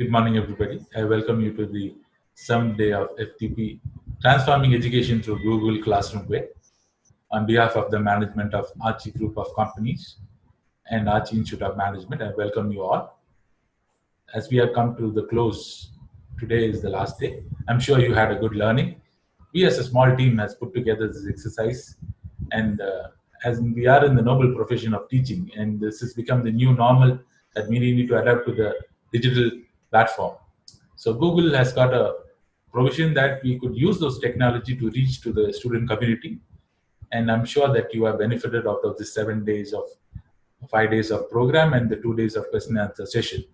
Good morning, everybody. I welcome you to the 7th day of FTP, Transforming Education Through Google Classroom Way. On behalf of the management of Aachi Group of Companies and Aachi Institute of Management, I welcome you all. As we have come to the close, today is the last day. I'm sure you had a good learning. We as a small team has put together this exercise, and as we are in the noble profession of teaching, and this has become the new normal that we need to adapt to the digital platform. So Google has got a provision that we could use those technology to reach to the student community, and I'm sure that you have benefited out of the 7 days of 5 days of program and the 2 days of question and answer session.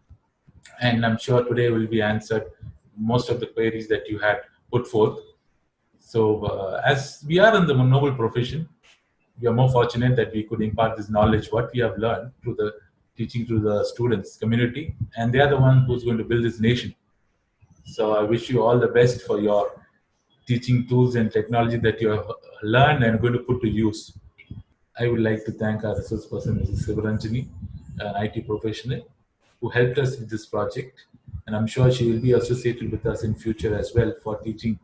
And I'm sure today will be answered most of the queries that you had put forth. So as we are in the noble profession, we are more fortunate that we could impart this knowledge, what we have learned through the teaching to the students community, and they are the one who's going to build this nation. So I wish you all the best for your teaching tools and technology that you have learned and going to put to use. I would like to thank our resource person, Mrs. Sivaranjani, an IT professional, who helped us with this project. And I'm sure she will be associated with us in future as well for teaching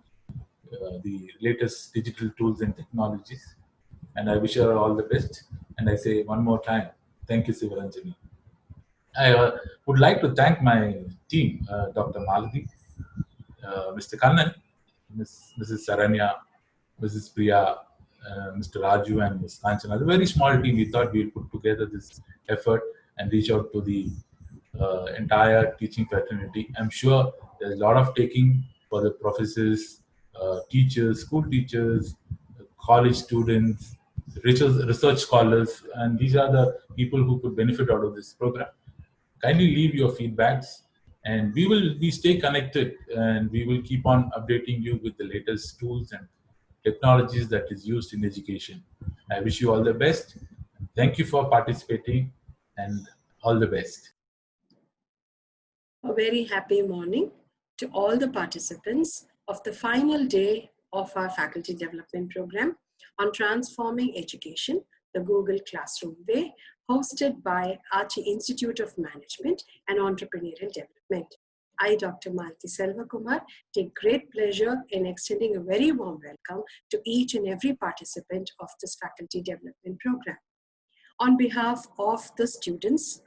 the latest digital tools and technologies. And I wish her all the best. And I say one more time, thank you, Sivaranjani. I would like to thank my team, Dr. Maladi, Mr. Kannan, Mrs. Saranya, Mrs. Priya, Mr. Raju, and Ms. Kanchana. A very small team. We thought we'd put together this effort and reach out to the entire teaching fraternity. I'm sure there's a lot of taking for the professors, teachers, school teachers, college students, research scholars, and these are the people who could benefit out of this program. Kindly leave your feedbacks, and we stay connected, and we will keep on updating you with the latest tools and technologies that is used in education. I wish you all the best. Thank you for participating, and all the best. A very happy morning to all the participants of the final day of our faculty development program on transforming education, the Google Classroom Way, hosted by Aachi Institute of Management and Entrepreneurial Development. I, Dr. Malti Selvakumar, take great pleasure in extending a very warm welcome to each and every participant of this faculty development program. On behalf of the students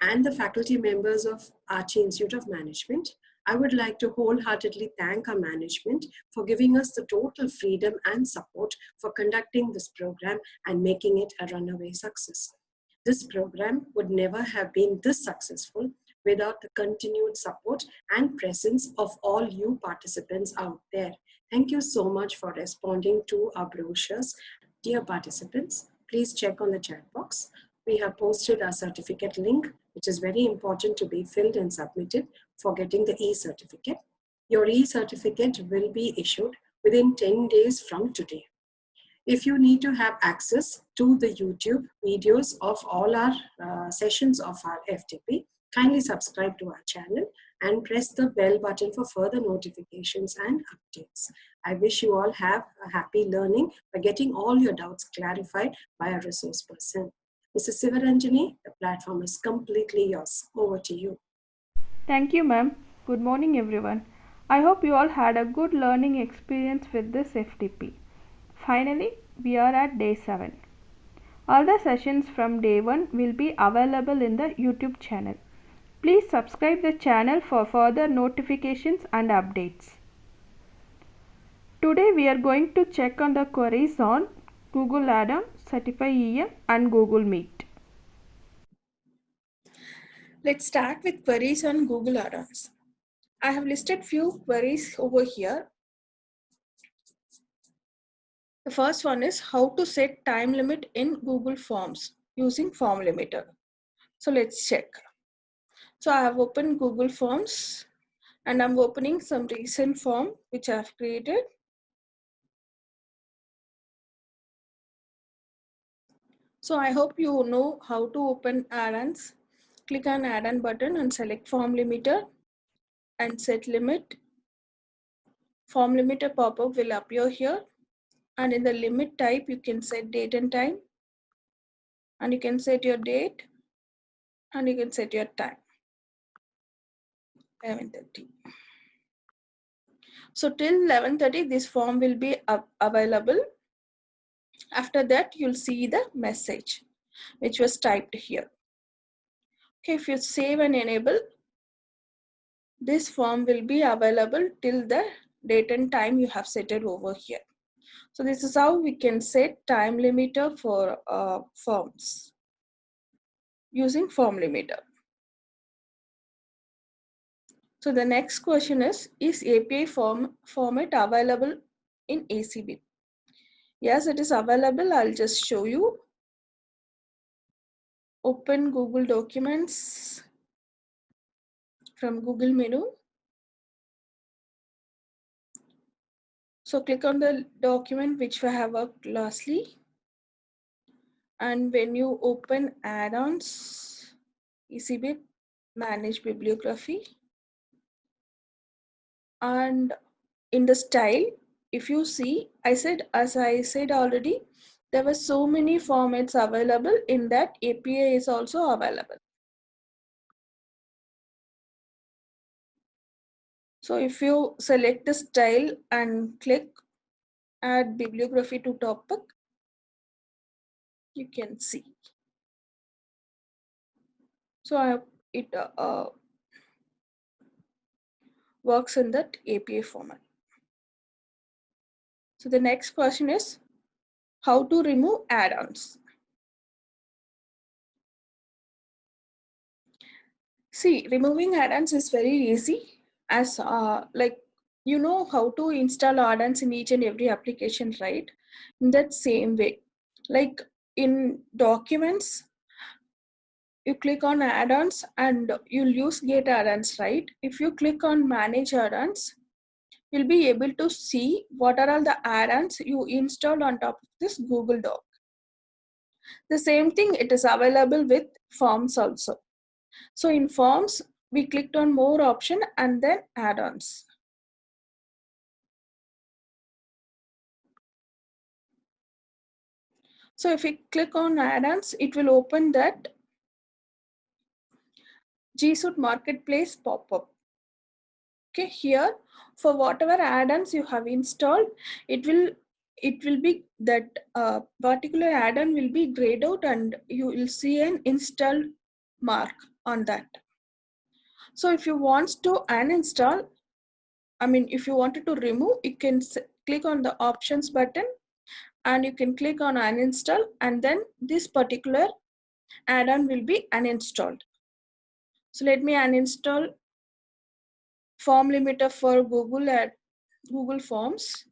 and the faculty members of Aachi Institute of Management, I would like to wholeheartedly thank our management for giving us the total freedom and support for conducting this program and making it a runaway success. This program would never have been this successful without the continued support and presence of all you participants out there. Thank you so much for responding to our brochures. Dear participants, please check on the chat box. We have posted our certificate link, which is very important to be filled and submitted for getting the e-certificate. Your e-certificate will be issued within 10 days from today. If you need to have access to the YouTube videos of all our sessions of our FTP, kindly subscribe to our channel and press the bell button for further notifications and updates. I wish you all have a happy learning by getting all your doubts clarified by a resource person. Mrs. Sivaranjani, the platform is completely yours. Over to you. Thank you, ma'am. Good morning, everyone. I hope you all had a good learning experience with this FTP. Finally, we are at day 7. All the sessions from day 1 will be available in the YouTube channel. Please subscribe the channel for further notifications and updates. Today we are going to check on the queries on Google Add-on, Certify EM and Google Meet. Let's start with queries on Google Add-ons. I have listed few queries over here. The first one is how to set time limit in Google Forms using Form Limiter. So let's check. So I have opened Google Forms and I'm opening some recent form which I have created. So I hope you know how to open add-ons. Click on add-on button and select Form Limiter and set limit. Form Limiter pop-up will appear here. And in the limit type, you can set date and time. And you can set your date and you can set your time. 11:30. So till 11:30, this form will be available. After that, you'll see the message which was typed here. Okay, if you save and enable, this form will be available till the date and time you have set it over here. So this is how we can set time limiter for forms using form limiter. So the next question is API format available in ACB? Yes, it is available. I'll just show you. Open Google Documents from Google menu. So click on the document which we have worked lastly. And when you open add-ons, ECB, manage bibliography. And in the style, if you see, as I said already, there were so many formats available. In that, API is also available. So if you select the style and click add bibliography to topic, you can see. So it works in that API format. So the next question is how to remove add-ons. See, removing add-ons is very easy, as like you know how to install add-ons in each and every application, right? In that same way, like in documents, you click on add-ons and you'll use get add-ons, right? If you click on manage add-ons, you'll be able to see what are all the add-ons you installed on top of this Google Doc. The same thing, it is available with forms also. So in forms, we clicked on more option and then add-ons. So if we click on add-ons, it will open that G Suite Marketplace pop-up. Okay, here for whatever add-ons you have installed, it will be that particular add-on will be grayed out and you will see an install mark on that. So if you want to uninstall, if you wanted to remove, you can click on the options button and you can click on uninstall, and then this particular add-on will be uninstalled. So let me uninstall form limiter for Google Forms.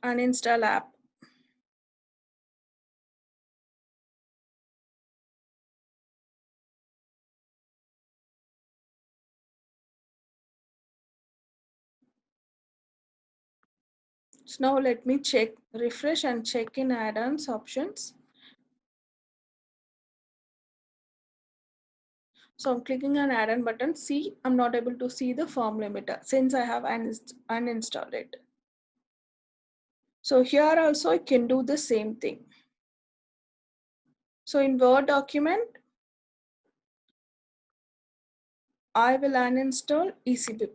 Uninstall app. So now let me refresh and check in add-ons options. So I'm clicking on add-on button. See, I'm not able to see the form limiter since I have uninstalled it. So here also I can do the same thing. So in Word document, I will uninstall ECB.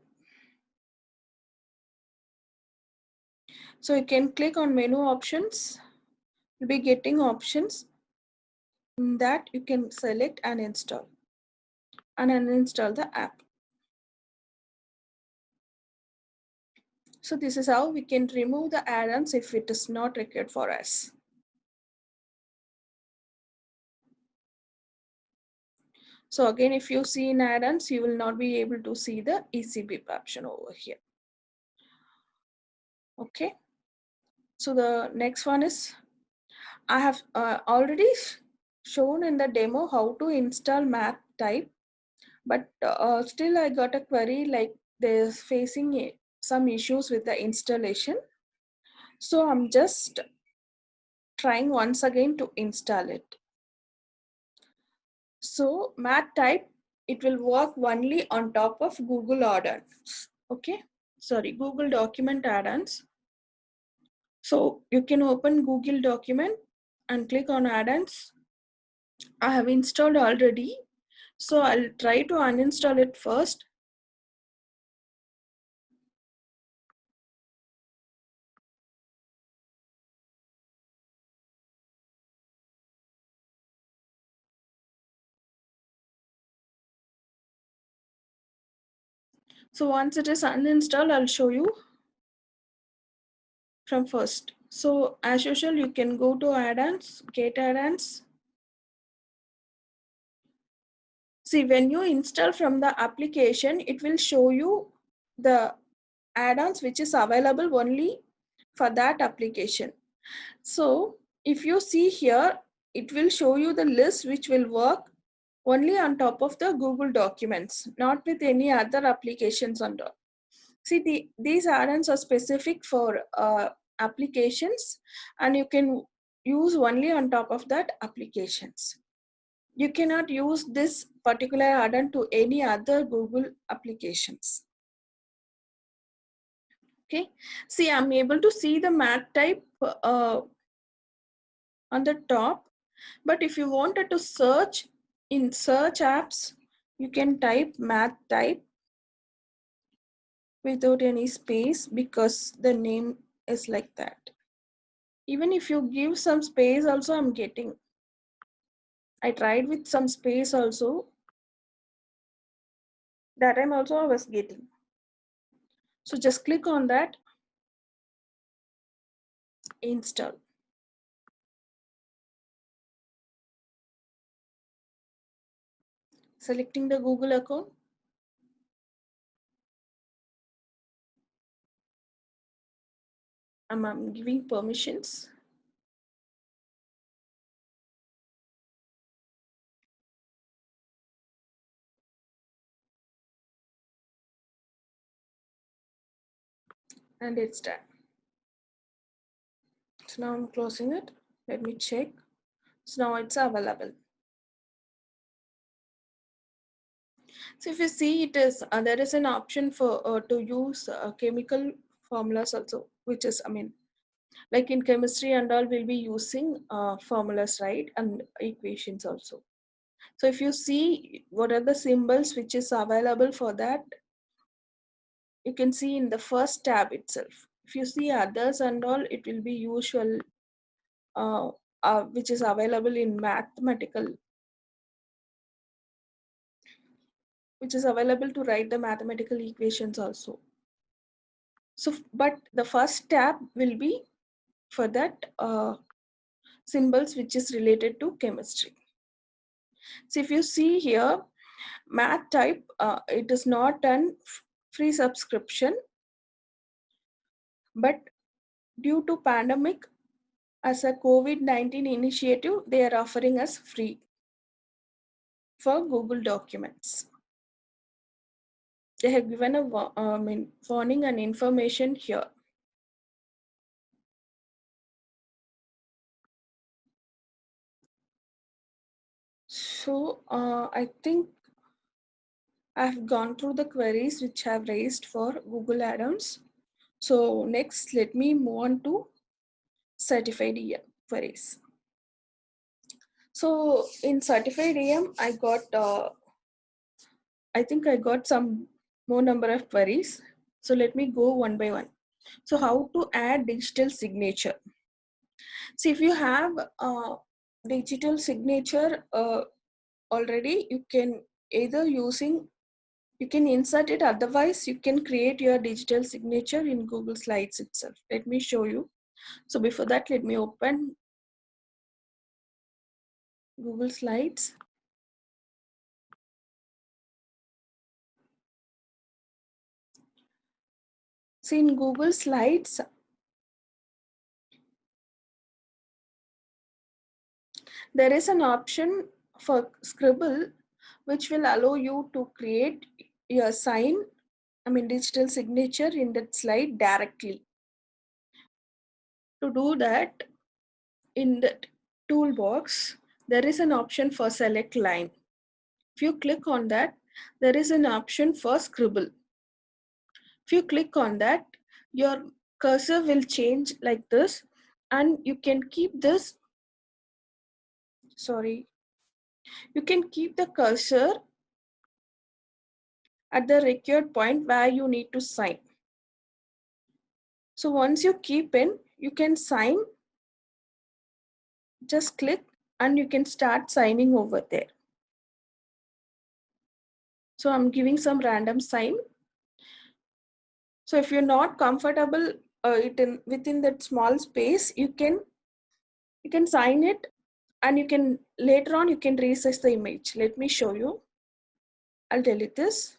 So you can click on menu options. You'll be getting options. In that you can select and install and uninstall the app. So this is how we can remove the add-ons if it is not required for us. So again, if you see in add-ons, you will not be able to see the ECB option over here. Okay. So the next one is, I have already shown in the demo how to install map type, but still I got a query like there's facing some issues with the installation. So I'm just trying once again to install it. So mat type, it will work only on top of Google add-ons. Okay, sorry, Google document add-ons. So you can open Google document and click on add-ons. I have installed already. So I'll try to uninstall it first. So once it is uninstalled, I'll show you from first. So as usual, you can go to add-ons, get add-ons. See, when you install from the application, it will show you the add-ons which is available only for that application. So if you see here, it will show you the list which will work only on top of the Google Documents, not with any other applications on top. See, these add-ons are specific for applications, and you can use only on top of that applications. You cannot use this particular add-on to any other Google applications. Okay, see, I'm able to see the math type on the top, but if you wanted to search in search apps, you can type math type without any space because the name is like that. Even if you give some space also, I'm getting. I tried with some space also. That time also I was getting. So just click on that, install. Selecting the Google account. I'm giving permissions. And it's done. So now I'm closing it. Let me check. So now it's available. So if you see, it is there is an option for to use chemical formulas also, which is, I mean, like in chemistry and all, we'll be using formulas, right, and equations also. So if you see what are the symbols which is available for that, you can see in the first tab itself. If you see others and all, it will be usual, which is available in mathematical, which is available to write the mathematical equations also. So, but the first tab will be for that symbols which is related to chemistry. So if you see here, math type, it is not an free subscription, but due to pandemic, as a COVID-19 initiative, they are offering us free for Google Documents. They have given a warning and information here. So I think I've gone through the queries which have raised for Google add-ons. So next, let me move on to certified EM queries. So in certified EM, I think I got some more number of queries. So let me go one by one. So how to add digital signature? See, if you have a digital signature already, you can either you can insert it, otherwise you can create your digital signature in Google Slides itself. Let me show you. So before that, let me open Google Slides. See, in Google Slides, there is an option for Scribble which will allow you to create your digital signature in that slide directly. To do that, in the toolbox, there is an option for select line. If you click on that, there is an option for Scribble. If you click on that, your cursor will change like this, and you can keep this, you can keep the cursor at the required point where you need to sign. So once you keep in, you can sign, just click and you can start signing over there. So I'm giving some random sign. So if you're not comfortable within that small space, you can sign it, and you can later on you can resize the image. Let me show you. I'll delete this.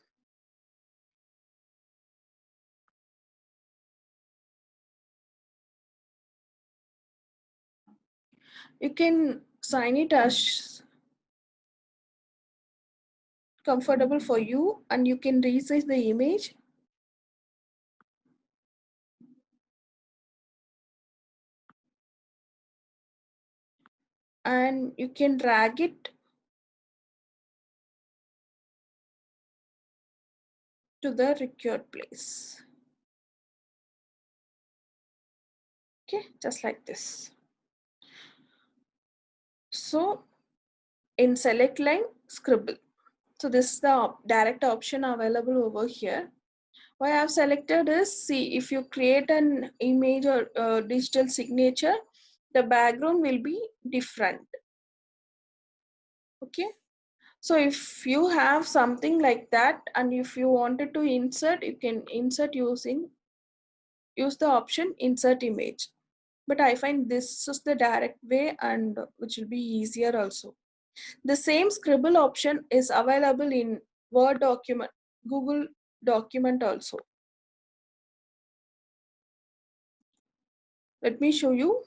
You can sign it as comfortable for you, and you can resize the image. And you can drag it to the required place. Okay, just like this. So in select line, scribble. So this is the direct option available over here. What I have selected is, see, if you create an image or digital signature, the background will be different. Okay. So if you have something like that, and if you wanted to insert, you can insert use the option insert image. But I find this is the direct way, and which will be easier also. The same scribble option is available in Word document, Google document also. Let me show you.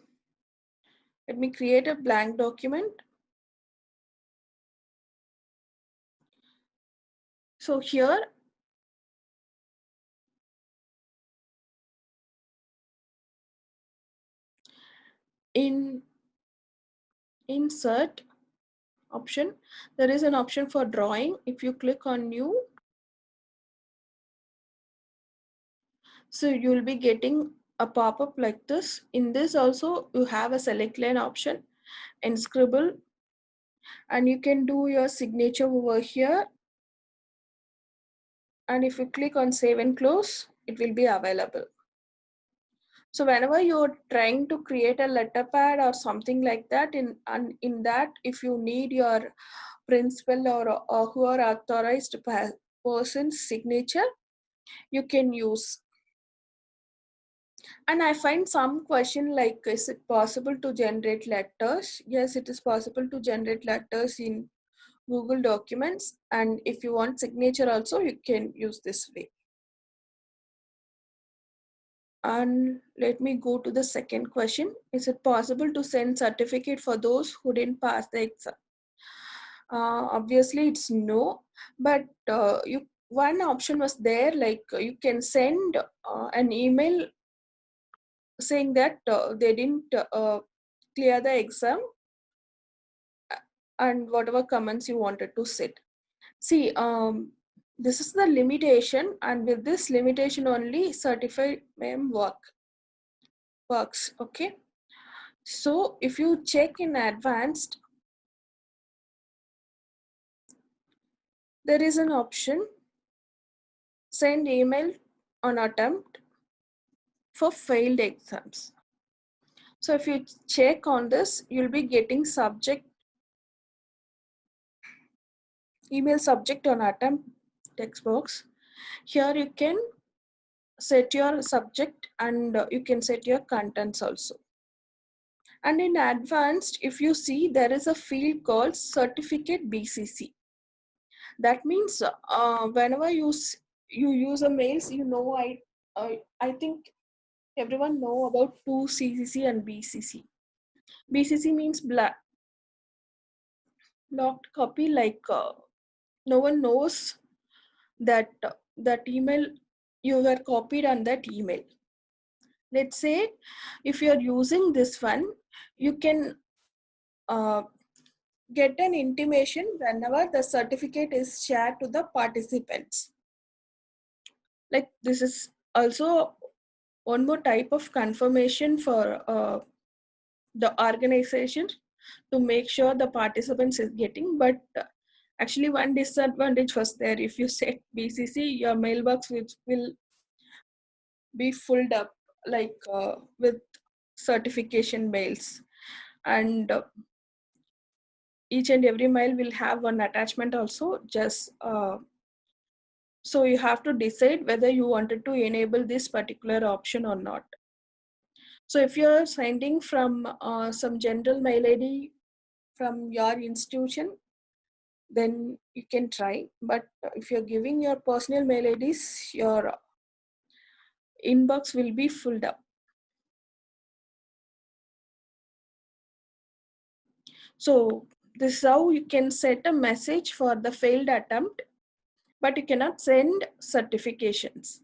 Let me create a blank document. So here, in insert option, there is an option for drawing. If you click on new, so you will be getting a pop-up like this. In this also, you have a select line option and scribble, and you can do your signature over here. And if you click on save and close, it will be available. So whenever you're trying to create a letter pad or something like that, in that, if you need your principal or who are authorized person's signature, you can use. And I find some question like, is it possible to generate letters? Yes, it is possible to generate letters in Google Documents. And if you want signature also, you can use this way. And let me go to the second question. Is it possible to send certificate for those who didn't pass the exam? Obviously, it's no. But one option was there, like you can send an email saying that they didn't clear the exam, and whatever comments you wanted to set. See, this is the limitation, and with this limitation only certified mem works. Okay. So if you check in advanced, there is an option send email on attempt for failed exams. So if you check on this, you'll be getting subject, email subject on attempt text box. Here you can set your subject, and you can set your contents also. And in advanced, if you see, there is a field called certificate BCC. That means whenever you use a mails, you know, I think everyone know about 2CCC and BCC. BCC means blocked copy, like no one knows that that email you were copied on that email. Let's say if you're using this one, you can get an intimation whenever the certificate is shared to the participants. Like this is also one more type of confirmation for the organization to make sure the participants is getting. But Actually, one disadvantage was there. If you set BCC, your mailbox will be filled up like with certification mails, and each and every mail will have one attachment also. Just so you have to decide whether you wanted to enable this particular option or not. So if you're sending from some general mail ID from your institution, then you can try. But if you're giving your personal mail IDs, your inbox will be filled up. So this is how you can set a message for the failed attempt, but you cannot send certifications.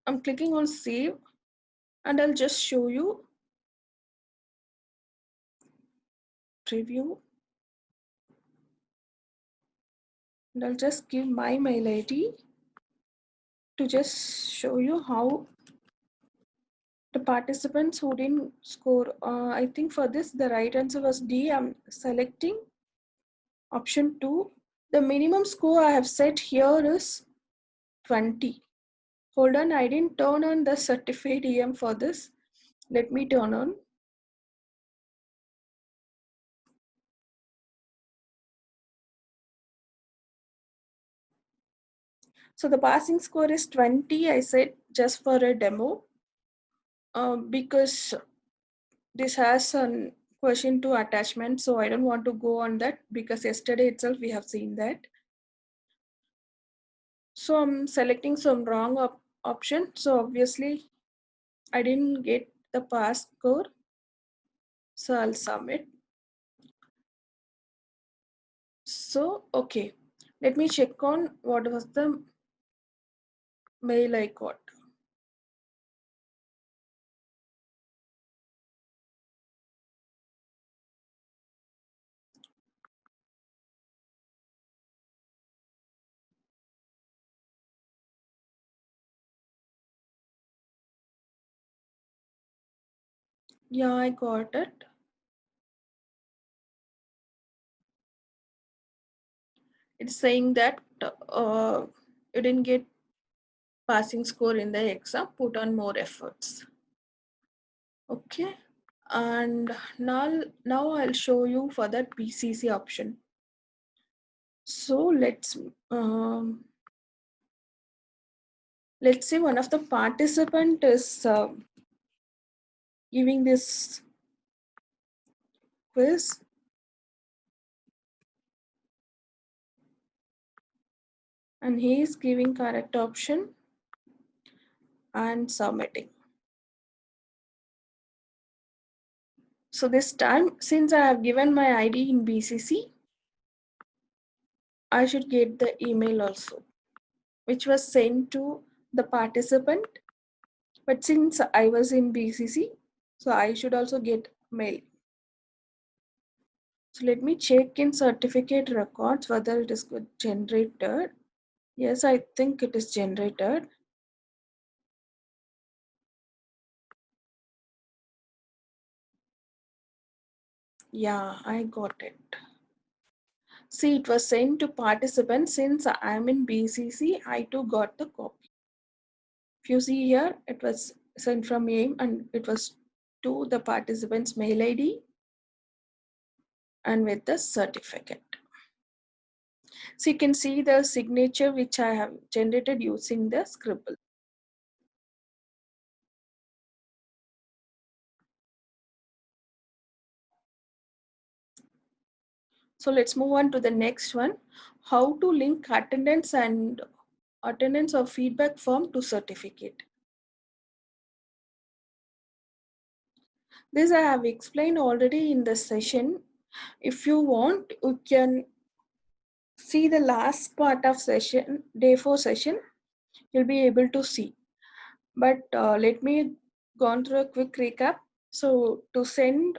I'm clicking on save, and I'll just show you preview. And I'll just give my mail ID to just show you how the participants who didn't score. I think for this, the right answer was D. I'm selecting option 2. The minimum score I have set here is 20. Hold on, I didn't turn on the certified EM for this. Let me turn on. So the passing score is 20. I said just for a demo because this has a question to attachment. So I don't want to go on that because yesterday itself we have seen that. So I'm selecting some wrong option. So obviously I didn't get the pass score. So I'll submit. So, okay. Let me check on what was the mail I got. Yeah, I got it. It's saying that you didn't get passing score in the exam, put on more efforts. Okay. And now I'll show you for that BCC option. So let's say one of the participant is giving this quiz. And he is giving correct option and submitting. So this time, since I have given my ID in BCC, I should get the email also, which was sent to the participant. But since I was in BCC, so I should also get mail. So let me check in certificate records whether it is generated. Yes, I think it is generated. Yeah, I got it. See, it was sent to participants. Since I am in BCC, I too got the copy. If you see here, it was sent from me and it was to the participant's mail ID and with the certificate. So you can see the signature which I have generated using the Scribble. So let's move on to the next one. How to link attendance or feedback form to certificate. This I have explained already in the session. If you want, you can see the last part of session, day 4 session, you'll be able to see. But let me go through a quick recap. So to send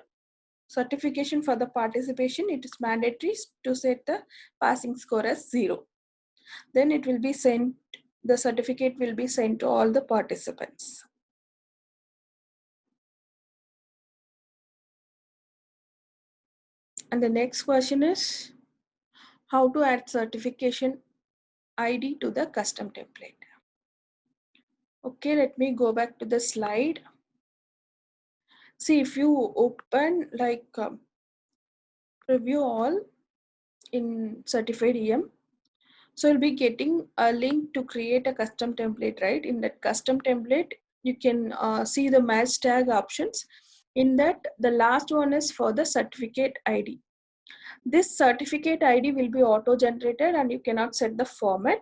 certification for the participation, it is mandatory to set the passing score as 0. Then it will be sent, the certificate will be sent to all the participants. And the next question is how to add certification ID to the custom template. Okay, let me go back to the slide. See, if you open like preview all in certified EM, so you'll be getting a link to create a custom template, right? In that custom template, you can see the match tag options. In that, the last one is for the certificate ID. This certificate ID will be auto-generated and you cannot set the format.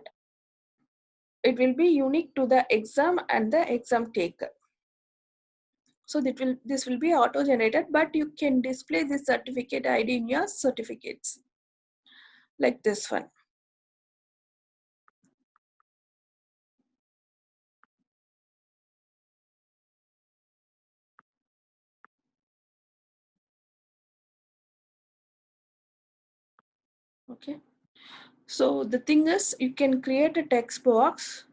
It will be unique to the exam and the exam taker. So this will be auto-generated, but you can display this certificate ID in your certificates, like this one. Okay. So the thing is, you can create a text box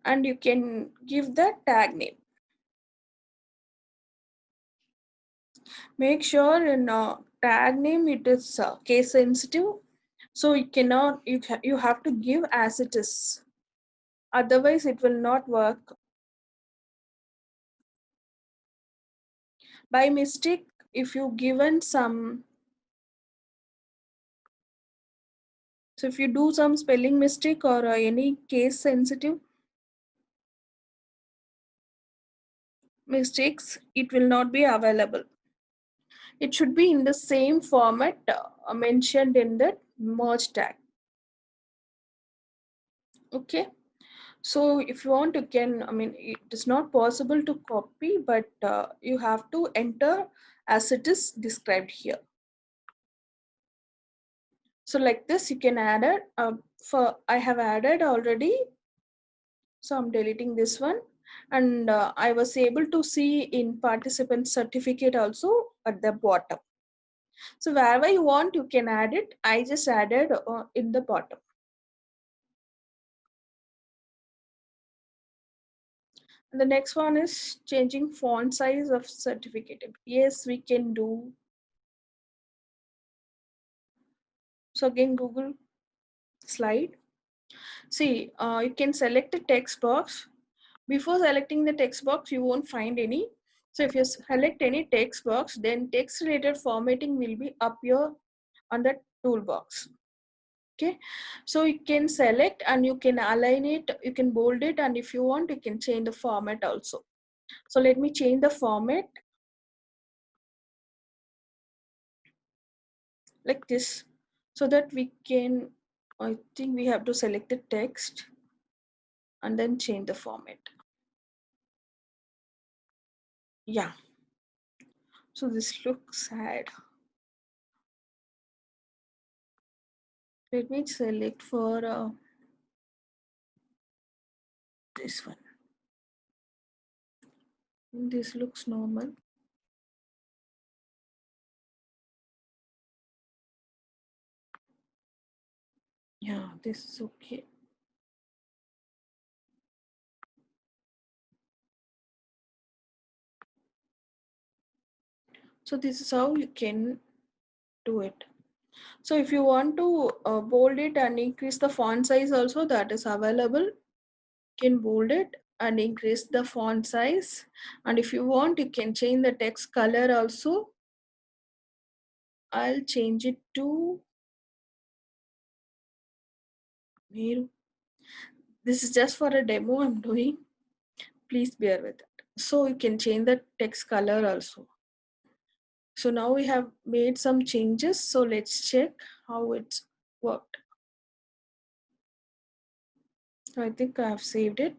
and you can give the tag name. Make sure in tag name it is case sensitive. So you cannot, you have to give as it is. Otherwise it will not work. By mistake, if you given some, so if you do some spelling mistake or any case sensitive mistakes, it will not be available. It should be in the same format mentioned in the merge tag. Okay. So if you want, you can, I mean, it is not possible to copy, but you have to enter as it is described here. So like this, you can add it. I have added already. So I'm deleting this one. And I was able to see in participant certificate also at the bottom. So wherever you want, you can add it. I just added in the bottom. And the next one is changing font size of certificate. Yes, we can do. So again, Google slide. See, you can select a text box. Before selecting the text box, you won't find any. So if you select any text box, then text related formatting will be up here on the toolbox. Okay, so you can select and you can align it, you can bold it, and if you want, you can change the format also. So let me change the format like this so that we can, I think we have to select the text and then change the format. Yeah, so this looks sad. Let me select for this one. This looks normal. Yeah, this is okay. So this is how you can do it. So if you want to bold it and increase the font size also, that is available. You can bold it and increase the font size. And if you want, you can change the text color also. I'll change it to Meru. This is just for a demo I'm doing. Please bear with it. So you can change the text color also. So now we have made some changes. So let's check how it's worked. I think I have saved it.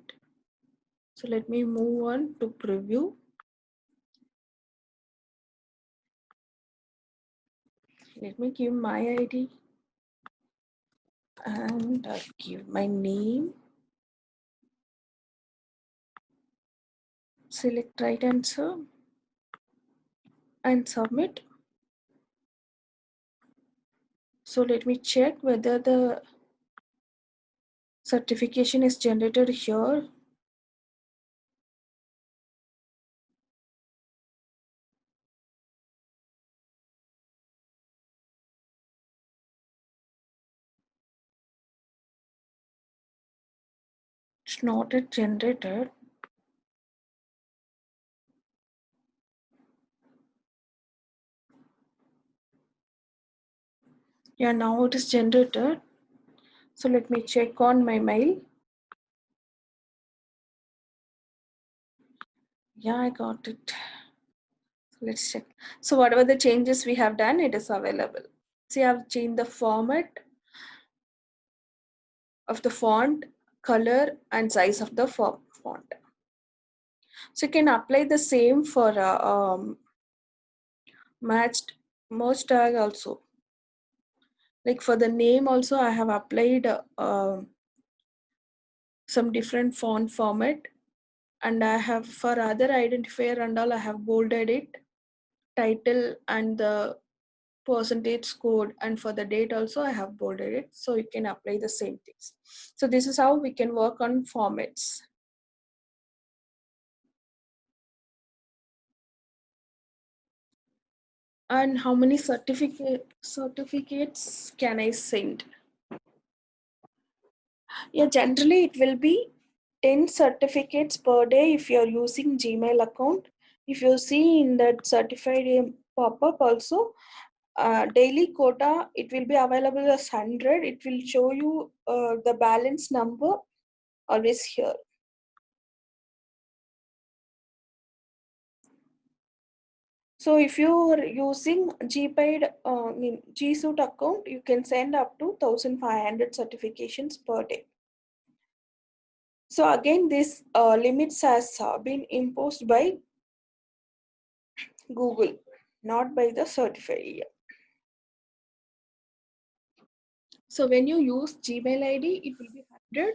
So let me move on to preview. Let me give my ID and I'll give my name. Select right answer and submit. So let me check whether the certification is generated here. It's not yet generated. Yeah, now it is generated. So let me check on my mail. Yeah, I got it. Let's check. So whatever the changes we have done, it is available. See, I've changed the format of the font, color, and size of the font. So you can apply the same for merge tag also. Like for the name also, I have applied some different font format, and I have for other identifier and all, I have bolded it, title and the percentage code, and for the date also I have bolded it, so you can apply the same things. So this is how we can work on formats. And how many certificates can I send? Yeah, generally it will be 10 certificates per day if you're using Gmail account. If you see in that certified pop-up also, daily quota, it will be available as 100. It will show you the balance number always here. So if you are using GPaid, G Suite account, you can send up to 1,500 certifications per day. So again, this limits has been imposed by Google, not by the certifier. So when you use Gmail ID, it will be 100.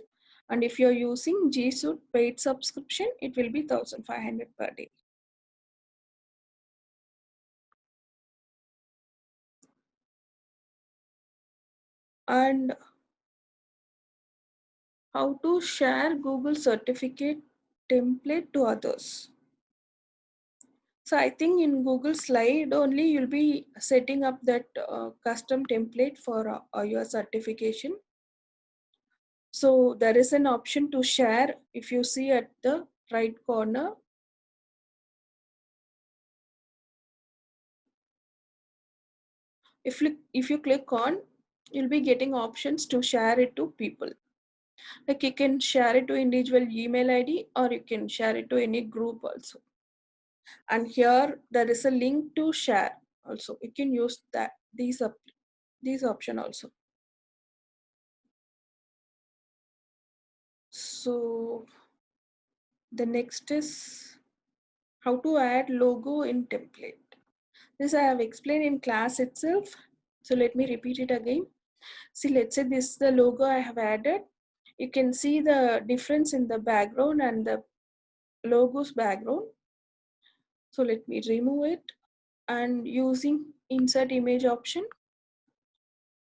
And if you're using G Suite paid subscription, it will be 1,500 per day. And how to share Google certificate template to others. So I think in Google Slide only you'll be setting up that custom template for your certification. So there is an option to share. If you see at the right corner, if you click on, you'll be getting options to share it to people. Like you can share it to individual email ID, or you can share it to any group also. And here there is a link to share also. You can use that these option also. So the next is how to add logo in template. This I have explained in class itself. So let me repeat it again. See, let's say this is the logo I have added. You can see the difference in the background and the logo's background. So let me remove it, and using insert image option,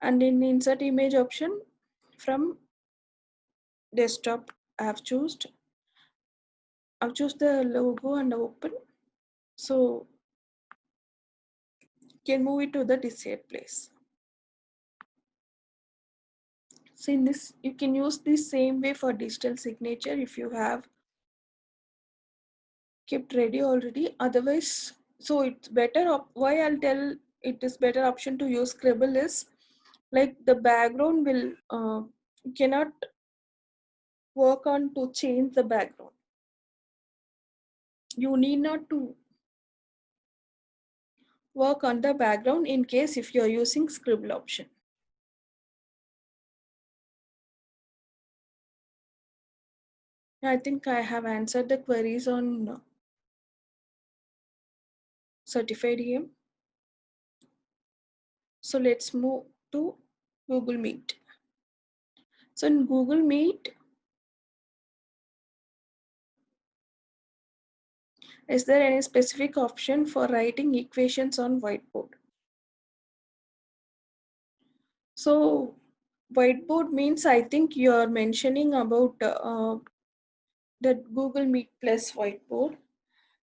and in insert image option from desktop I've chosen the logo and open. So you can move it to the desired place. So in this, you can use this same way for digital signature if you have kept ready already. Otherwise, so it's better. Why I'll tell it is better option to use Scribble is like the background will cannot work on to change the background. You need not to work on the background in case if you are using Scribble option. I think I have answered the queries on certified EM. So let's move to Google Meet. So in Google Meet, is there any specific option for writing equations on whiteboard? So whiteboard means I think you are mentioning about the Google Meet plus whiteboard.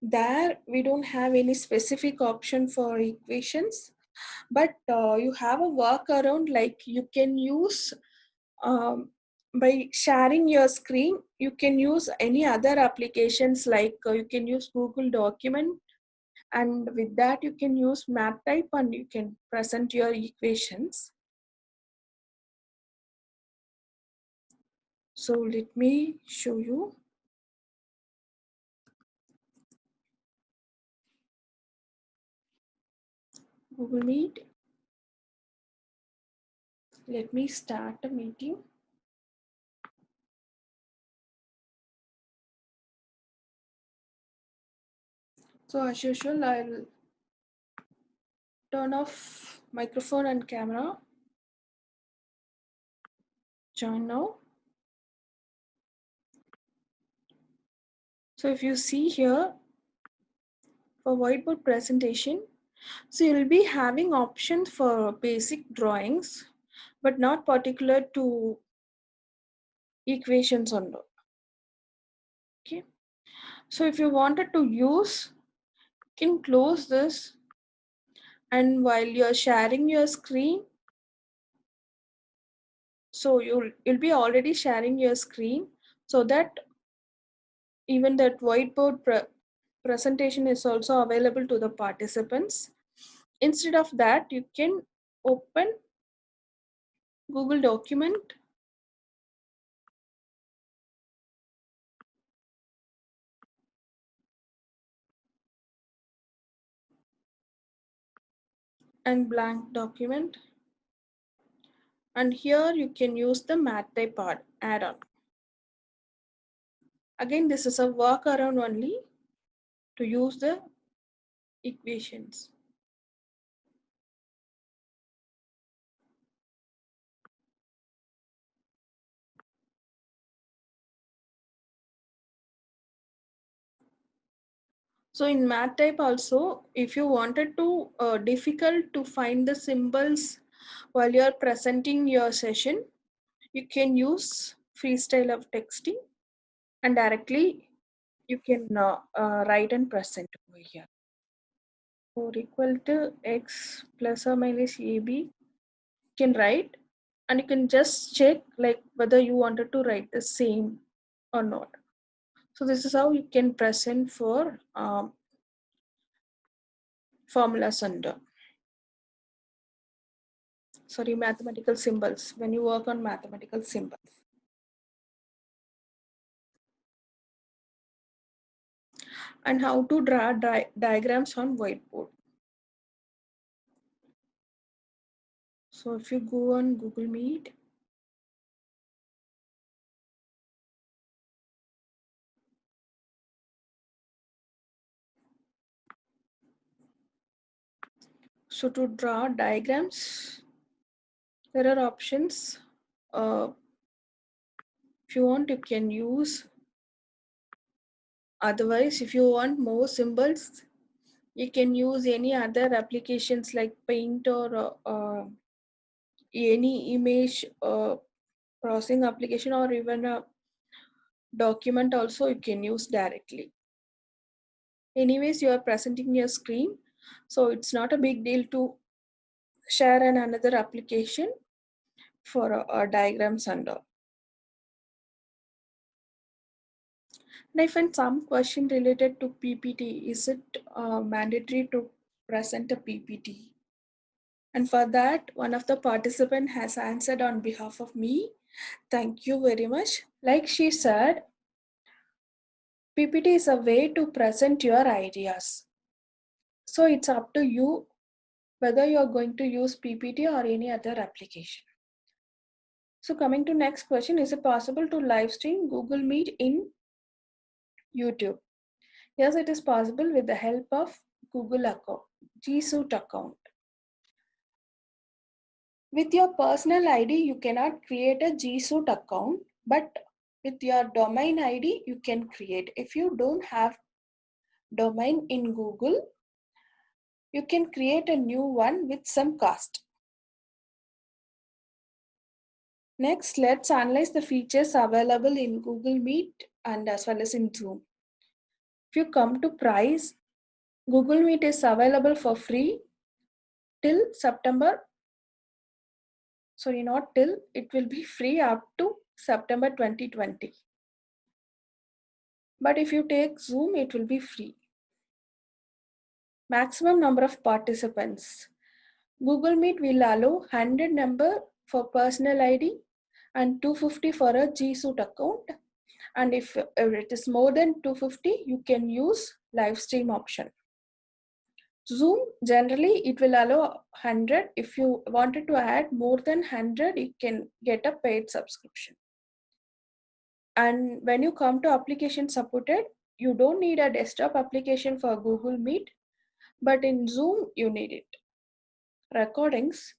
There we don't have any specific option for equations, but you have a workaround, like you can use by sharing your screen, you can use any other applications like you can use Google document, and with that you can use math type and you can present your equations. So let me show you. Google Meet. Let me start a meeting. So as usual, I'll turn off microphone and camera. Join now. So if you see here for whiteboard presentation, so you'll be having options for basic drawings, but not particular to equations only. Okay. So if you wanted to use, you can close this, and while you're sharing your screen, so you'll be already sharing your screen, so that even that whiteboard presentation is also available to the participants. Instead of that, you can open Google document and blank document, and here you can use the math type add-on. Again, this is a workaround only to use the equations. So in math type also, if you wanted to difficult to find the symbols while you're presenting your session, you can use freestyle of texting, and directly you can write and present over here. Or equal to x plus or minus ab, you can write, and you can just check like whether you wanted to write the same or not. So this is how you can present for formulas under, sorry, mathematical symbols, when you work on mathematical symbols. And how to draw diagrams on whiteboard. So if you go on Google Meet, so to draw diagrams, there are options. If you want, you can use. Otherwise, if you want more symbols, you can use any other applications like Paint or any image processing application, or even a document also you can use directly. Anyways, you are presenting your screen, so it's not a big deal to share another application for diagrams under. And I find some question related to PPT. Is it mandatory to present a PPT? And for that, one of the participants has answered on behalf of me. Thank you very much. Like she said, PPT is a way to present your ideas. So it's up to you whether you're going to use PPT or any other application. So coming to next question, is it possible to live stream Google Meet in YouTube? Yes, it is possible with the help of Google account, G Suite account. With your personal ID, you cannot create a G Suite account, but with your domain ID, you can create. If you don't have domain in Google, you can create a new one with some cost. Next, let's analyze the features available in Google Meet and as well as in Zoom. If you come to price, Google Meet is available for free till September. Sorry, not till, it will be free up to September 2020. But if you take Zoom, it will be free. Maximum number of participants. Google Meet will allow 100 number for personal ID and 250 for a G Suite account. And if it is more than 250, you can use live stream option. Zoom, generally it will allow 100. If you wanted to add more than 100, you can get a paid subscription. And when you come to application supported, you don't need a desktop application for Google Meet, but in Zoom, you need it. Recordings,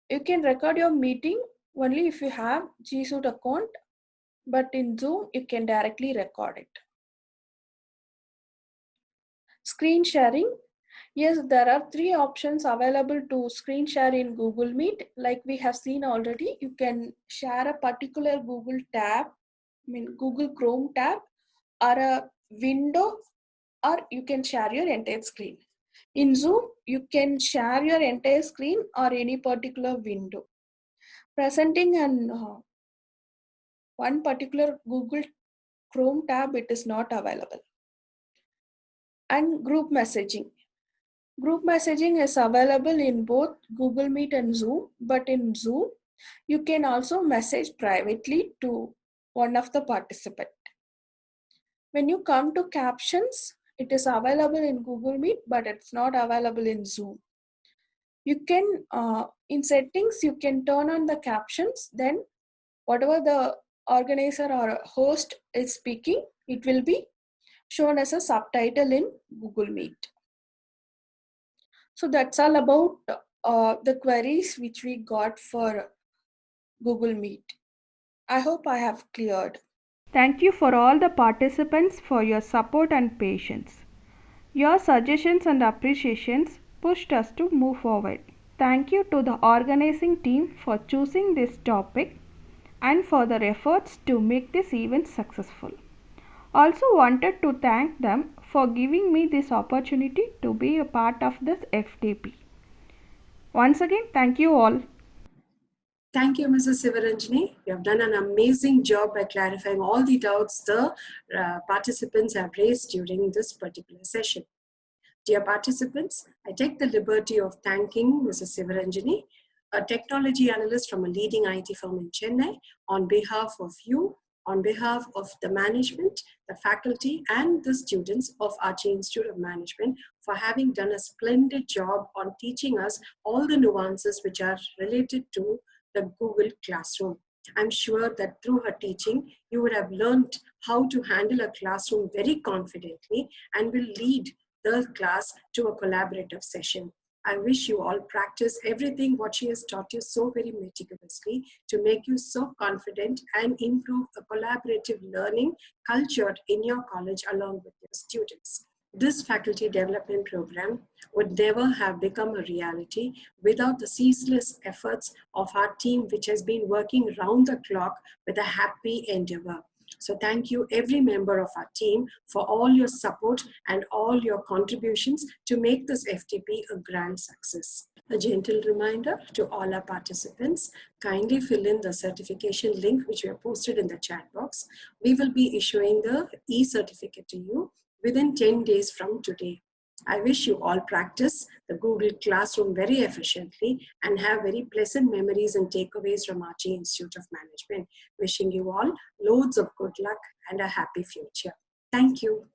you can record your meeting only if you have G Suite account, but in Zoom, you can directly record it. Screen sharing, yes, there are 3 options available to screen share in Google Meet. Like we have seen already, you can share a particular Google tab, Google Chrome tab, or a window, or you can share your entire screen. In Zoom, you can share your entire screen or any particular window. Presenting an one particular Google Chrome tab, it is not available. And group messaging. Group messaging is available in both Google Meet and Zoom, but in Zoom, you can also message privately to one of the participants. When you come to captions, it is available in Google Meet, but it's not available in Zoom. You can, in settings, you can turn on the captions, then whatever the organizer or host is speaking, it will be shown as a subtitle in Google Meet. So that's all about the queries which we got for Google Meet. I hope I have cleared. Thank you for all the participants for your support and patience. Your suggestions and appreciations pushed us to move forward. Thank you to the organizing team for choosing this topic and for their efforts to make this event successful. Also wanted to thank them for giving me this opportunity to be a part of this FTP. Once again, thank you all. Thank you, Mrs. Sivaranjani. You have done an amazing job by clarifying all the doubts the participants have raised during this particular session. Dear participants, I take the liberty of thanking Mrs. Sivaranjani, a technology analyst from a leading IT firm in Chennai, on behalf of you, on behalf of the management, the faculty, and the students of Aachi Institute of Management for having done a splendid job on teaching us all the nuances which are related to the Google Classroom. I'm sure that through her teaching, you would have learned how to handle a classroom very confidently and will lead the class to a collaborative session. I wish you all practice everything what she has taught you so very meticulously to make you so confident and improve a collaborative learning culture in your college along with your students. This faculty development program would never have become a reality without the ceaseless efforts of our team, which has been working round the clock with a happy endeavor. So thank you every member of our team for all your support and all your contributions to make this FTP a grand success. A gentle reminder to all our participants, kindly fill in the certification link which we have posted in the chat box. We will be issuing the e-certificate to you within 10 days from today. I wish you all practice the Google Classroom very efficiently and have very pleasant memories and takeaways from Aachi Institute of Management. Wishing you all loads of good luck and a happy future. Thank you.